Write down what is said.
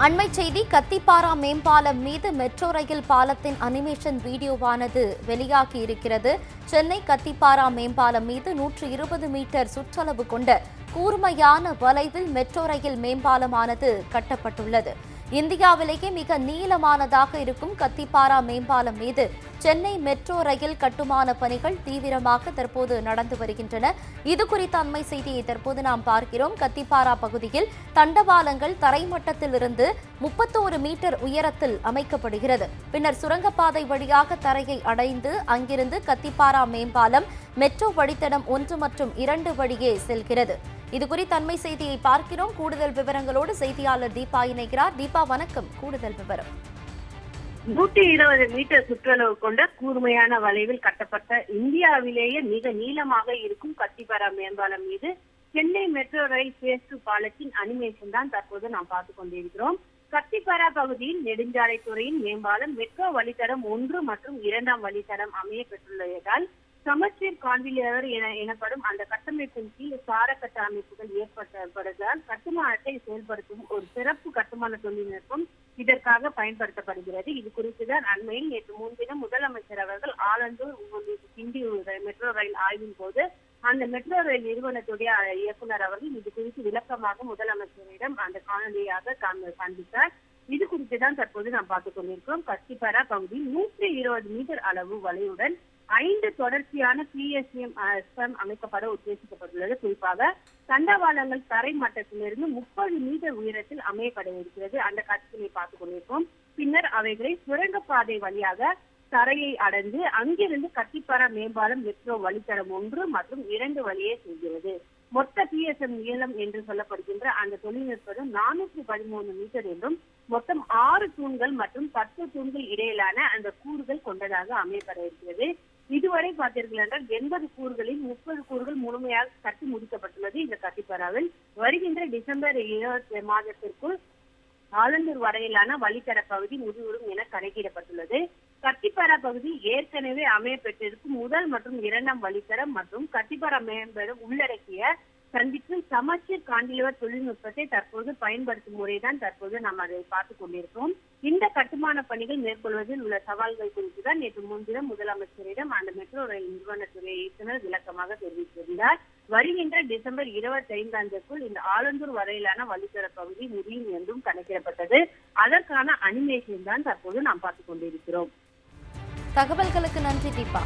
அண்மை செய்தி கத்திப்பாரா மேம்பாலம் மீது மெட்ரோ ரயில் பாலத்தின் அனிமேஷன் வீடியோவானது வெளியாகி இருக்கிறது. சென்னை கத்திப்பாரா மேம்பாலம் மீது 120 மீட்டர் சுற்றளவு கொண்ட கூர்மையான வளைவில் மெட்ரோ ரயில் மேம்பாலமானது கட்டப்பட்டுள்ளது. இந்தியாவிலேயே மிக நீளமானதாக இருக்கும் கத்திப்பாரா மேம்பாலம் மீது சென்னை மெட்ரோ ரயில் கட்டுமான பணிகள் தீவிரமாக தற்போது நடந்து வருகின்றன. இது குறித்த அண்மை செய்தியை தற்போது நாம் பார்க்கிறோம். கத்திப்பாரா பகுதியில் தண்டவாளங்கள் தரைமட்டத்திலிருந்து 31 மீட்டர் உயரத்தில் அமைக்கப்படுகிறது. பின்னர் சுரங்கப்பாதை வழியாக தரையை அடைந்து அங்கிருந்து கத்திப்பாரா மேம்பாலம் மெட்ரோ வழித்தடம் 1 மற்றும் 2 வழியே செல்கிறது. இது குறித்த அண்மை செய்தியை பார்க்கிறோம். கூடுதல் விவரங்களோடு செய்தியாளர் தீபா இணைகிறார். தீபா, வணக்கம். கூடுதல் விவரம். 120 மீட்டர் சுற்றளவு கொண்ட கூர்மையான வளைவில் கட்டப்பட்ட இந்தியாவிலேயே மிக நீளமாக இருக்கும் கத்திப்பாரா மேம்பாலம் மீது சென்னை மெட்ரோ ரயில் phase 2 பாலத்தின் அனிமேஷன் தான் தற்போது நாம் பார்த்துக் கொண்டிருக்கிறோம். கத்திப்பாரா பகுதியில் நெடுஞ்சாலைத்துறையின் மேம்பாலம் மெட்ரோ வழித்தடம் 1 மற்றும் 2ஆம் வழித்தடம் அமைய பெற்றுள்ளதால் சமச்சீர் கான்டிலீவர் எனப்படும் அந்த கட்டமைப்பின் கீழ் சார கட்ட அமைப்புகள் ஏற்படுத்தப்படுவதால் கட்டுமானத்தை செயல்படுத்தும் ஒரு சிறப்பு கட்டுமான தொழில்நுட்பம் இதற்காக பயன்படுத்தப்படுகிறது. இது குறித்துதான் அண்மையில் நேற்று முன்தினம் முதலமைச்சர் அவர்கள் ஆலந்தூர் கிண்டி மெட்ரோ ரயில் ஆய்வின் போது அந்த மெட்ரோ ரயில் நிறுவனத்துடைய இயக்குநர் அவர்கள் இது குறித்து விளக்கமாக முதலமைச்சரிடம் அந்த காணொலியாக காண்பித்தார். இது குறித்துதான் தற்போது நாம் பார்த்துக் கொண்டிருக்கிறோம். கத்திப்பாரா பகுதியில் 120 மீட்டர் அளவு வலையுடன் 5 தொடர்ச்சியான PSM அமைக்கப்பட உத்தேசிக்கப்பட்டுள்ளது. குறிப்பாக தண்டவாளங்கள் தரை மட்டத்திலிருந்து 30 மீட்டர் உயரத்தில் அமையப்பட இருக்கிறது. அந்த காட்சிகளை பார்த்துக் கொண்டிருக்கோம். பின்னர் அவைகளை சுரங்கப்பாதை வழியாக தரையை அடைந்து அங்கிருந்து கத்திப்பாரா மேம்பாலம் மெட்ரோ வழித்தடம் 1 மற்றும் 2 வழியே செல்கிறது. மொத்த PSM நீளம் என்று சொல்லப்படுகின்ற அந்த தொழில்நுட்பம் 413 மீட்டர் என்றும் மொத்தம் 6 தூண்கள் மற்றும் 10 தூண்கள் இடையிலான அந்த கூறுகள் கொண்டதாக அமையப்பட இருக்கிறது. இதுவரை பார்த்தீர்கள் என்றால் 80 கூறுகளில் 30 கூறுகள் முழுமையாக கட்டி முடிக்கப்பட்டுள்ளது. இந்த கத்திப்பாராவில் வருகின்ற டிசம்பர் 20 மாதத்திற்குள் ஆலந்தூர் வரையிலான வழித்தட பகுதி முடிவுறும் என கணக்கிடப்பட்டுள்ளது. கத்திப்பாரா பகுதி ஏற்கனவே அமைய பெற்றிருக்கும் 1 மற்றும் 2ஆம் வழித்தடம் மற்றும் கத்திப்பாரா மேம்பாலம் உள்ளடக்கிய சந்திக்கும் சமச்சீர் கான்டிலீவர் தொழில்நுட்பத்தை தற்போது பயன்படுத்தும் முறைதான் தற்போது நாம் அதை பார்த்துக் கொண்டிருக்கிறோம். இந்த கட்டுமான பணிகள் மேற்கொள்வதில் உள்ள சவால்கள் குறித்துதான் நேற்று முன்தினம் முதலமைச்சரிடம் அந்த மெட்ரோ ரயில் நிறுவனத்துறை இயக்குநர் விளக்கமாக தெரிவித்திருந்தார். வருகின்ற டிசம்பர் 25 இந்த ஆலந்தூர் வரையிலான வழித்தட பகுதி முடியும் என்றும் கணக்கிடப்பட்டது. அதற்கான அனிமேஷன் தான் தற்போது நாம் பார்த்துக் கொண்டிருக்கிறோம். தகவல்களுக்கு நன்றி தீபா.